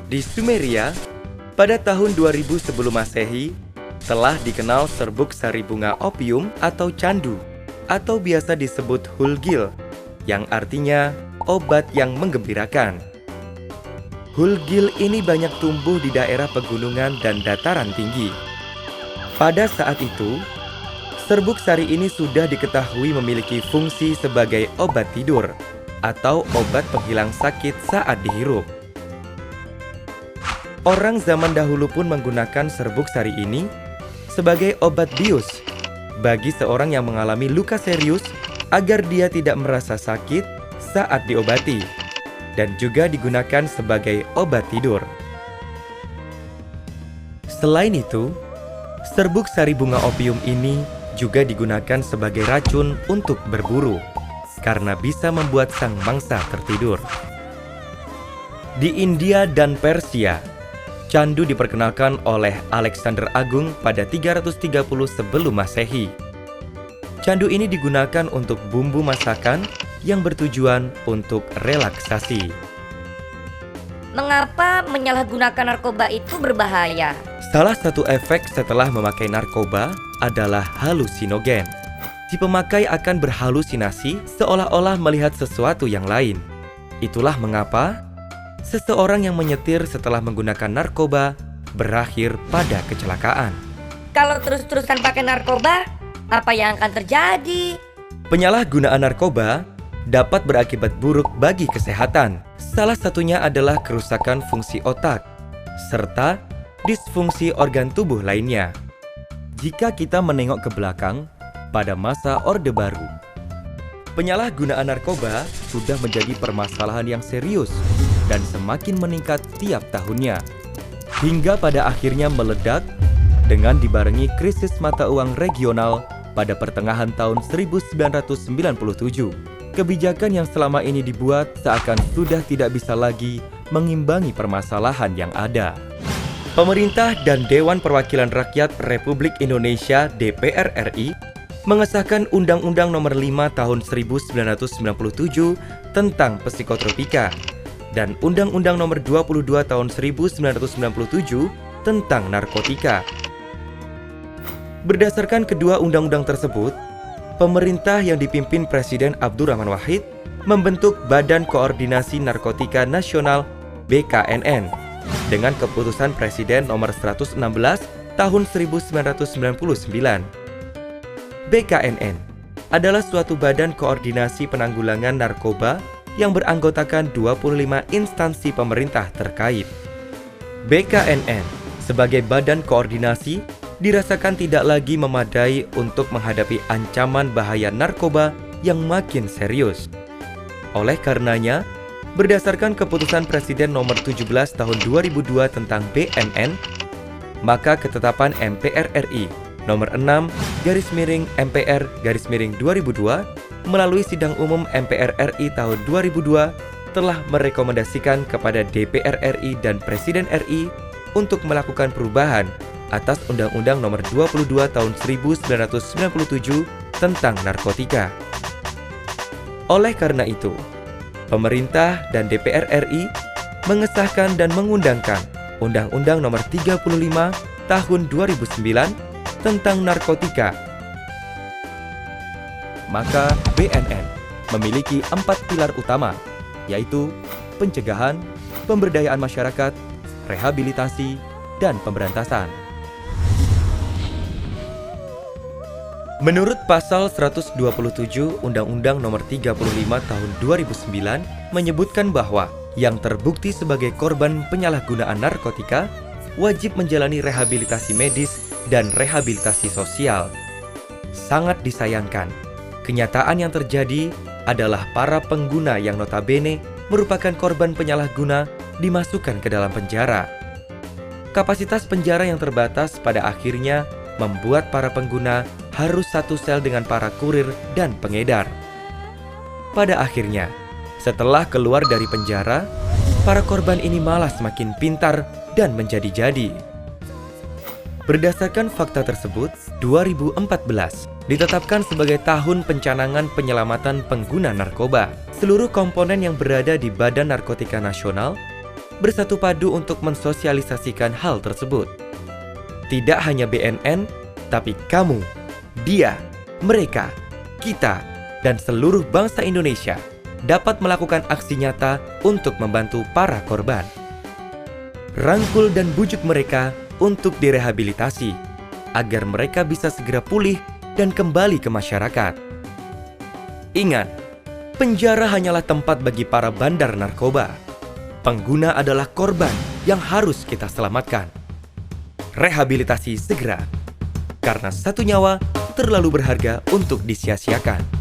Di Sumeria, pada tahun 2000 sebelum Masehi, telah dikenal serbuk sari bunga opium atau candu, atau biasa disebut hulgil, yang artinya obat yang menggembirakan. Hulgil ini banyak tumbuh di daerah pegunungan dan dataran tinggi. Pada saat itu, serbuk sari ini sudah diketahui memiliki fungsi sebagai obat tidur atau obat penghilang sakit saat dihirup. Orang zaman dahulu pun menggunakan serbuk sari ini sebagai obat bius bagi seorang yang mengalami luka serius agar dia tidak merasa sakit saat diobati, dan juga digunakan sebagai obat tidur. Selain itu, serbuk sari bunga opium ini juga digunakan sebagai racun untuk berburu karena bisa membuat sang mangsa tertidur. Di India dan Persia, candu diperkenalkan oleh Alexander Agung pada 330 sebelum Masehi. Candu ini digunakan untuk bumbu masakan yang bertujuan untuk relaksasi. Mengapa menyalahgunakan narkoba itu berbahaya? Salah satu efek setelah memakai narkoba adalah halusinogen. Si pemakai akan berhalusinasi seolah-olah melihat sesuatu yang lain. Itulah mengapa seseorang yang menyetir setelah menggunakan narkoba berakhir pada kecelakaan. Kalau terus-terusan pakai narkoba, apa yang akan terjadi? Penyalahgunaan narkoba dapat berakibat buruk bagi kesehatan. Salah satunya adalah kerusakan fungsi otak, serta disfungsi organ tubuh lainnya. Jika kita menengok ke belakang pada masa Orde Baru, penyalahgunaan narkoba sudah menjadi permasalahan yang serius dan semakin meningkat tiap tahunnya, hingga pada akhirnya meledak dengan dibarengi krisis mata uang regional pada pertengahan tahun 1997. Kebijakan yang selama ini dibuat seakan sudah tidak bisa lagi mengimbangi permasalahan yang ada. Pemerintah dan Dewan Perwakilan Rakyat Republik Indonesia (DPR RI) mengesahkan Undang-Undang Nomor 5 Tahun 1997 tentang psikotropika dan Undang-Undang Nomor 22 Tahun 1997 tentang narkotika. Berdasarkan kedua undang-undang tersebut, pemerintah yang dipimpin Presiden Abdurrahman Wahid membentuk Badan Koordinasi Narkotika Nasional (BKNN) dengan keputusan Presiden Nomor 116 Tahun 1999. BKNN adalah suatu badan koordinasi penanggulangan narkoba yang beranggotakan 25 instansi pemerintah terkait. BKNN sebagai badan koordinasi dirasakan tidak lagi memadai untuk menghadapi ancaman bahaya narkoba yang makin serius. Oleh karenanya, berdasarkan keputusan Presiden Nomor 17 Tahun 2002 tentang BNN, maka ketetapan MPR RI Nomor 6/MPR/2002 melalui Sidang Umum MPR RI tahun 2002 telah merekomendasikan kepada DPR RI dan Presiden RI untuk melakukan perubahan atas Undang-Undang Nomor 22 Tahun 1997 tentang narkotika. Oleh karena itu, pemerintah dan DPR RI mengesahkan dan mengundangkan Undang-Undang Nomor 35 Tahun 2009 tentang narkotika. Maka BNN memiliki 4 pilar utama, yaitu pencegahan, pemberdayaan masyarakat, rehabilitasi, dan pemberantasan. Menurut pasal 127 Undang-Undang Nomor 35 Tahun 2009 menyebutkan bahwa yang terbukti sebagai korban penyalahgunaan narkotika wajib menjalani rehabilitasi medis dan rehabilitasi sosial. Sangat disayangkan, kenyataan yang terjadi adalah para pengguna yang notabene merupakan korban penyalahguna dimasukkan ke dalam penjara. Kapasitas penjara yang terbatas pada akhirnya membuat para pengguna harus satu sel dengan para kurir dan pengedar. Pada akhirnya, setelah keluar dari penjara, para korban ini malah semakin pintar dan menjadi-jadi. Berdasarkan fakta tersebut, 2014 ditetapkan sebagai tahun pencanangan penyelamatan pengguna narkoba. Seluruh komponen yang berada di Badan Narkotika Nasional bersatu padu untuk mensosialisasikan hal tersebut. Tidak hanya BNN, tapi kamu, dia, mereka, kita, dan seluruh bangsa Indonesia dapat melakukan aksi nyata untuk membantu para korban. Rangkul dan bujuk mereka untuk direhabilitasi, agar mereka bisa segera pulih dan kembali ke masyarakat. Ingat, penjara hanyalah tempat bagi para bandar narkoba. Pengguna adalah korban yang harus kita selamatkan. Rehabilitasi segera, karena satu nyawa terlalu berharga untuk disia-siakan.